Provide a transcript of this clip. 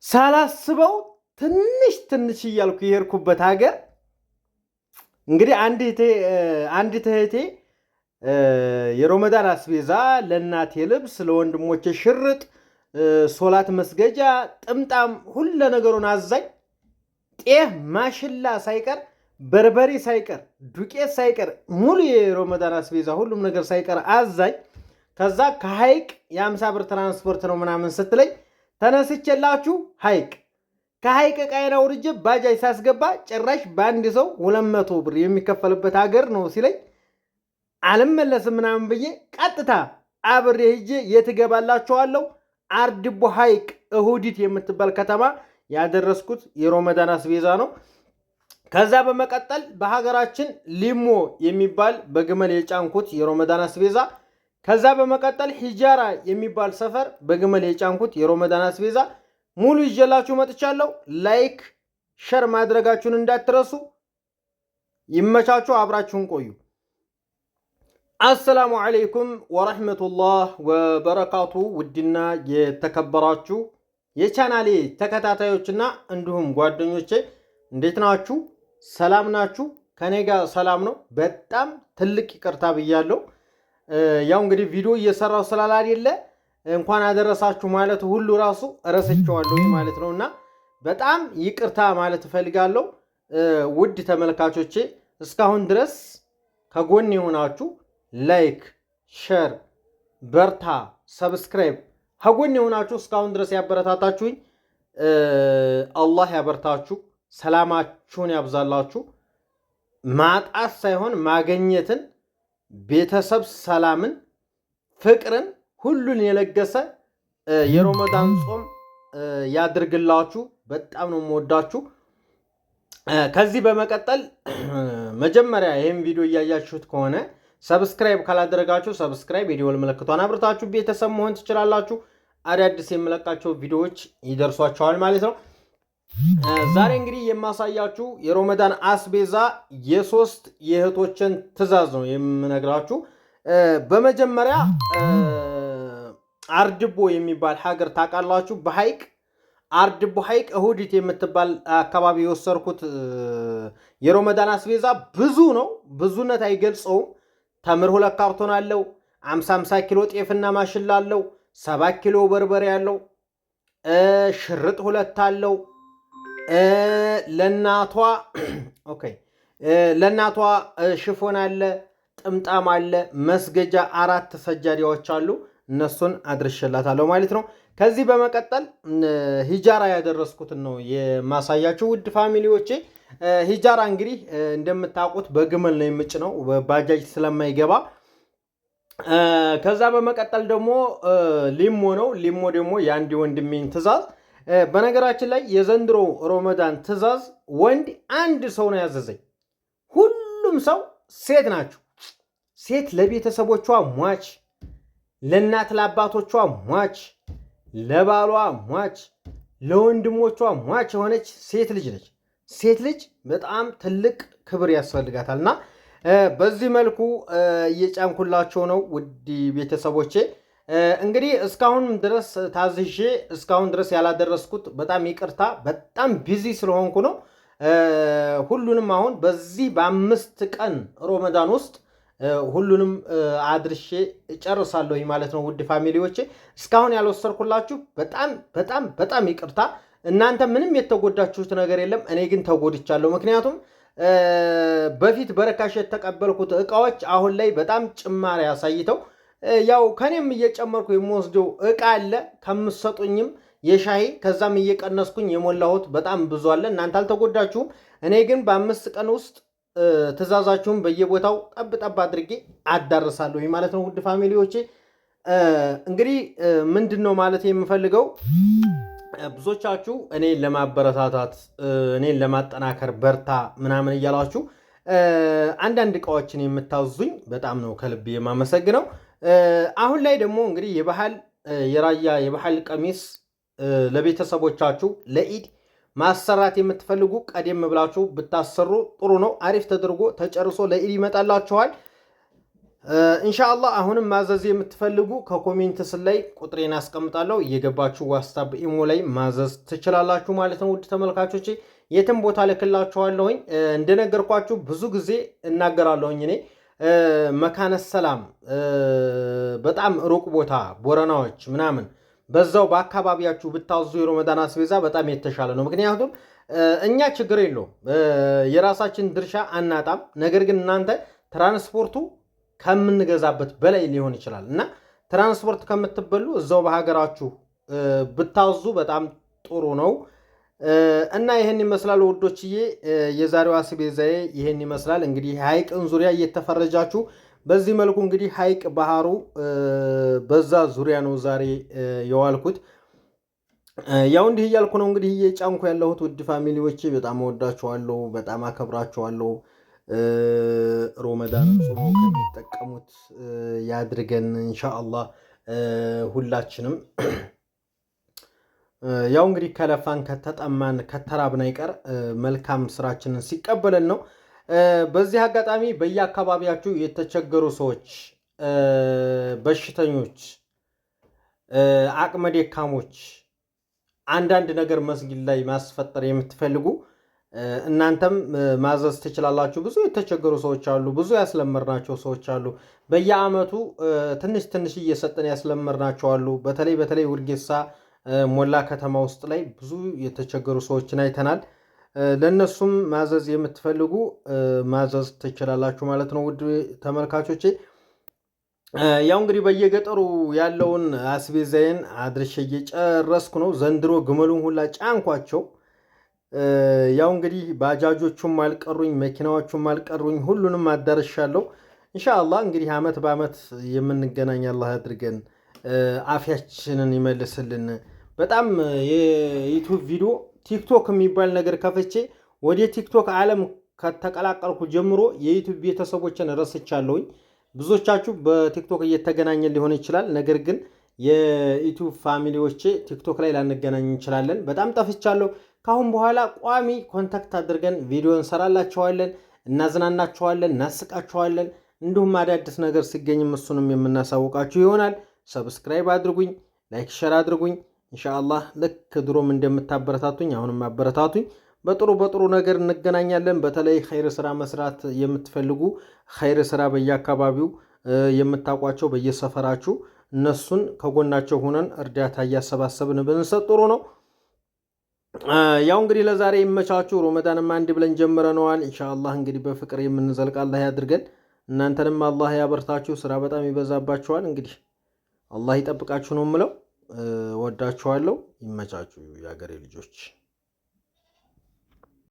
ሳላስበው ትንሽ እያልኩ የሄድኩበት ሀገር እንግዲህ አንዲት እህቴ የሮመዳን አስቤዛ ለእናቴ ልብስ፣ ለወንድሞቼ ሽርጥ፣ ሶላት መስገጃ፣ ጥምጣም ሁሉ ነገሩን አዛኝ ጤፍ ማሽላ ሳይቀር በርበሬ ሳይቀር ዱቄት ሳይቀር ሙሉ የሮመዳን አስቤዛ ሁሉም ነገር ሳይቀር አዛኝ። ከዛ ከሐይቅ የ50 ብር ትራንስፖርት ነው ምናምን ስትለኝ ተነስቼላችሁ ሐይቅ ከሐይቅ ቃይና ውርጅ ባጃጅ ሳስገባ ጭራሽ በአንድ ሰው 200 ብር የሚከፈልበት ሀገር ነው ሲለኝ አልመለስም ምናምን ብዬ ቀጥታ አብሬ ሄጄ የትገባላችኋለሁ አርድቦ ሐይቅ እሁዲት የምትባል ከተማ ያደረስኩት የሮመዳን አስቤዛ ነው። ከዛ በመቀጠል በሀገራችን ሊሞ የሚባል በግመል የጫንኩት የሮመዳን አስቤዛ፣ ከዛ በመቀጠል ሂጃራ የሚባል ሰፈር በግመል የጫንኩት የሮመዳን አስቤዛ ሙሉ ይዤላችሁ መጥቻለሁ። ላይክ ሸር ማድረጋችሁን እንዳትረሱ። ይመቻችሁ፣ አብራችሁን ቆዩ። አሰላሙ አለይኩም ወረህመቱላህ ወበረካቱ። ውድና የተከበራችሁ የቻናሌ ተከታታዮችና እንዲሁም ጓደኞቼ እንዴት ናችሁ? ሰላም ናችሁ? ከኔ ጋር ሰላም ነው። በጣም ትልቅ ይቅርታ ብያለሁ። ያው እንግዲህ ቪዲዮ እየሰራው ስላላደለ እንኳን አደረሳችሁ ማለት ሁሉ ራሱ ረስቼዋለሁ ማለት ነውና በጣም ይቅርታ ማለት እፈልጋለሁ። ውድ ተመልካቾቼ እስካሁን ድረስ ከጎን የሆናችሁ ላይክ፣ ሼር፣ በርታ፣ ሰብስክራይብ ከጎን የሆናችሁ እስካሁን ድረስ ያበረታታችሁኝ አላህ ያበርታችሁ፣ ሰላማችሁን ያብዛላችሁ። ማጣት ሳይሆን ማገኘትን፣ ቤተሰብ ሰላምን፣ ፍቅርን ሁሉን የለገሰ የሮመዳን ጾም ያድርግላችሁ። በጣም ነው የምወዳችሁ። ከዚህ በመቀጠል መጀመሪያ ይህን ቪዲዮ እያያችሁት ከሆነ ሰብስክራይብ ካላደረጋችሁ ሰብስክራይብ፣ የደወል ምልክቷን አብርታችሁ ቤተሰብ መሆን ትችላላችሁ። አዳዲስ የምለቃቸው ቪዲዮዎች ይደርሷችኋል ማለት ነው። ዛሬ እንግዲህ የማሳያችሁ የሮመዳን አስቤዛ የሶስት የእህቶችን ትዕዛዝ ነው የምነግራችሁ። በመጀመሪያ አርድቦ የሚባል ሀገር ታውቃላችሁ? በሐይቅ አርድቦ ሐይቅ እሁዲት የምትባል አካባቢ የወሰድኩት የሮመዳን አስቤዛ ብዙ ነው፣ ብዙነት አይገልጸውም። ተምር 2 ካርቶን አለው፣ 50 ኪሎ ጤፍና ማሽላ አለው፣ 7 ኪሎ በርበሬ አለው፣ ሽርጥ 2 አለው። ለእናቷ ሽፎን አለ፣ ጥምጣም አለ፣ መስገጃ 4 ሰጃዲያዎች አሉ። እነሱን አድርሼላታለሁ ማለት ነው። ከዚህ በመቀጠል ሂጃራ ያደረስኩትን ነው የማሳያችሁ ውድ ፋሚሊዎቼ። ሂጃራ እንግዲህ እንደምታውቁት በግመል ነው የምጭነው ባጃጅ ስለማይገባ። ከዛ በመቀጠል ደግሞ ሊሞ ነው። ሊሞ ደግሞ የአንድ ወንድሜን ትዕዛዝ። በነገራችን ላይ የዘንድሮ ሮመዳን ትዕዛዝ ወንድ አንድ ሰው ነው ያዘዘኝ። ሁሉም ሰው ሴት ናቸው። ሴት ለቤተሰቦቿ ሟች፣ ለእናት ለአባቶቿ ሟች፣ ለባሏ ሟች፣ ለወንድሞቿ ሟች የሆነች ሴት ልጅ ነች። ሴት ልጅ በጣም ትልቅ ክብር ያስፈልጋታልና በዚህ መልኩ እየጫንኩላቸው ነው ውድ ቤተሰቦቼ። እንግዲህ እስካሁን ድረስ ታዝዤ እስካሁን ድረስ ያላደረስኩት በጣም ይቅርታ፣ በጣም ቢዚ ስለሆንኩ ነው። ሁሉንም አሁን በዚህ በ5 ቀን ሮመዳን ውስጥ ሁሉንም አድርሼ ጨርሳለሁ ማለት ነው። ውድ ፋሚሊዎቼ እስካሁን ያልወሰድኩላችሁ በጣም ይቅርታ። እናንተ ምንም የተጎዳችሁት ነገር የለም፣ እኔ ግን ተጎድቻለሁ። ምክንያቱም በፊት በረካሽ የተቀበልኩት እቃዎች አሁን ላይ በጣም ጭማሪ አሳይተው ያው ከኔም እየጨመርኩ የምወስደው እቃ አለ ከምሰጡኝም የሻይ ከዛም እየቀነስኩኝ የሞላሁት በጣም ብዙ አለ። እናንተ አልተጎዳችሁም። እኔ ግን በ5 ቀን ውስጥ ትዕዛዛችሁን በየቦታው ጠብ አድርጌ አዳርሳለሁ ማለት ነው። ውድ ፋሚሊዎቼ እንግዲህ ምንድን ነው ማለት የምፈልገው ብዙዎቻችሁ እኔን ለማበረታታት እኔን ለማጠናከር በርታ ምናምን እያላችሁ አንዳንድ እቃዎችን የምታዙኝ በጣም ነው ከልብ የማመሰግነው። አሁን ላይ ደግሞ እንግዲህ የራያ የባህል ቀሚስ ለቤተሰቦቻችሁ ለኢድ ማሰራት የምትፈልጉ ቀደም ብላችሁ ብታሰሩ ጥሩ ነው። አሪፍ ተደርጎ ተጨርሶ ለኢድ ይመጣላችኋል። ኢንሻአላህ አሁንም ማዘዝ የምትፈልጉ ከኮሜንት ላይ ቁጥሬን አስቀምጣለሁ እየገባችሁ ዋትስአፕ ኢሞ ላይ ማዘዝ ትችላላችሁ ማለት ነው። ውድ ተመልካቾቼ የትም ቦታ ልክላችኋለሁኝ። እንደነገርኳችሁ ብዙ ጊዜ እናገራለሁኝ እኔ መካነ ሰላም በጣም ሩቅ ቦታ ቦረናዎች ምናምን በዛው በአካባቢያችሁ ብታዙ የረመዳን አስቤዛ በጣም የተሻለ ነው። ምክንያቱም እኛ ችግር የለውም የራሳችን ድርሻ አናጣም። ነገር ግን እናንተ ትራንስፖርቱ ከምንገዛበት በላይ ሊሆን ይችላል እና ትራንስፖርት ከምትበሉ እዛው በሀገራችሁ ብታዙ በጣም ጥሩ ነው። እና ይህን ይመስላል ውዶችዬ፣ የዛሬው አስቤዛዬ ይህን ይመስላል። እንግዲህ ሀይቅን ዙሪያ እየተፈረጃችሁ በዚህ መልኩ እንግዲህ ሀይቅ ባህሩ በዛ ዙሪያ ነው ዛሬ የዋልኩት። ያው እንዲህ እያልኩ ነው እንግዲህ እየጫንኩ ያለሁት። ውድ ፋሚሊዎቼ በጣም እወዳችኋለሁ፣ በጣም አከብራችኋለሁ። ሮመዳን ጾሞ ከሚጠቀሙት ያድርገን ኢንሻአላህ ሁላችንም። ያው እንግዲህ ከለፋን ከተጠማን ከተራብን አይቀር መልካም ስራችንን ሲቀበለን ነው። በዚህ አጋጣሚ በየአካባቢያችሁ የተቸገሩ ሰዎች፣ በሽተኞች፣ አቅመ ደካሞች አንዳንድ ነገር መስጊድ ላይ ማስፈጠር የምትፈልጉ እናንተም ማዘዝ ትችላላችሁ። ብዙ የተቸገሩ ሰዎች አሉ፣ ብዙ ያስለመርናቸው ሰዎች አሉ። በየአመቱ ትንሽ ትንሽ እየሰጠን ያስለመርናቸው አሉ። በተለይ ውርጌሳ ሞላ ከተማ ውስጥ ላይ ብዙ የተቸገሩ ሰዎችን አይተናል። ለነሱም ማዘዝ የምትፈልጉ ማዘዝ ትችላላችሁ ማለት ነው። ውድ ተመልካቾቼ ያው እንግዲህ በየገጠሩ ያለውን አስቤዛዬን አድርሼ እየጨረስኩ ነው። ዘንድሮ ግመሉን ሁላ ጫንኳቸው። ያው እንግዲህ ባጃጆቹም አልቀሩኝ፣ መኪናዎቹም አልቀሩኝ፣ ሁሉንም አዳርሻለሁ። ኢንሻአላህ እንግዲህ አመት በአመት የምንገናኝ አላህ ያድርገን፣ አፊያችንን ይመልስልን። በጣም የዩቲዩብ ቪዲዮ ቲክቶክ የሚባል ነገር ከፍቼ ወደ ቲክቶክ ዓለም ከተቀላቀልኩ ጀምሮ የዩቲዩብ ቤተሰቦችን ረስቻለሁኝ። ብዙዎቻችሁ በቲክቶክ እየተገናኘን ሊሆን ይችላል። ነገር ግን የዩቲዩብ ፋሚሊዎቼ ቲክቶክ ላይ ላንገናኝ እንችላለን። በጣም ጠፍቻለሁ። ካሁን በኋላ ቋሚ ኮንታክት አድርገን ቪዲዮ እንሰራላችኋለን፣ እናዝናናችኋለን፣ እናስቃችኋለን። እንዲሁም አዳዲስ ነገር ሲገኝም እሱንም የምናሳውቃችሁ ይሆናል። ሰብስክራይብ አድርጉኝ፣ ላይክ ሸር አድርጉኝ። ኢንሻአላህ ልክ ድሮም እንደምታበረታቱኝ አሁንም አበረታቱኝ። በጥሩ ነገር እንገናኛለን። በተለይ ኸይር ስራ መስራት የምትፈልጉ ኸይር ስራ በየአካባቢው የምታውቋቸው በየሰፈራችሁ እነሱን ከጎናቸው ሆነን እርዳታ እያሰባሰብን ብንሰጥ ጥሩ ነው። ያው እንግዲህ ለዛሬ ይመቻችሁ። ሮመዳንም አንድ ብለን ጀምረነዋል። ኢንሻአላህ እንግዲህ በፍቅር የምንዘልቅ አላህ ያድርገን። እናንተንም አላህ ያበርታችሁ። ስራ በጣም ይበዛባችኋል። እንግዲህ አላህ ይጠብቃችሁ ነው የምለው። ወዳችኋለሁ። ይመቻችሁ የአገሬ ልጆች።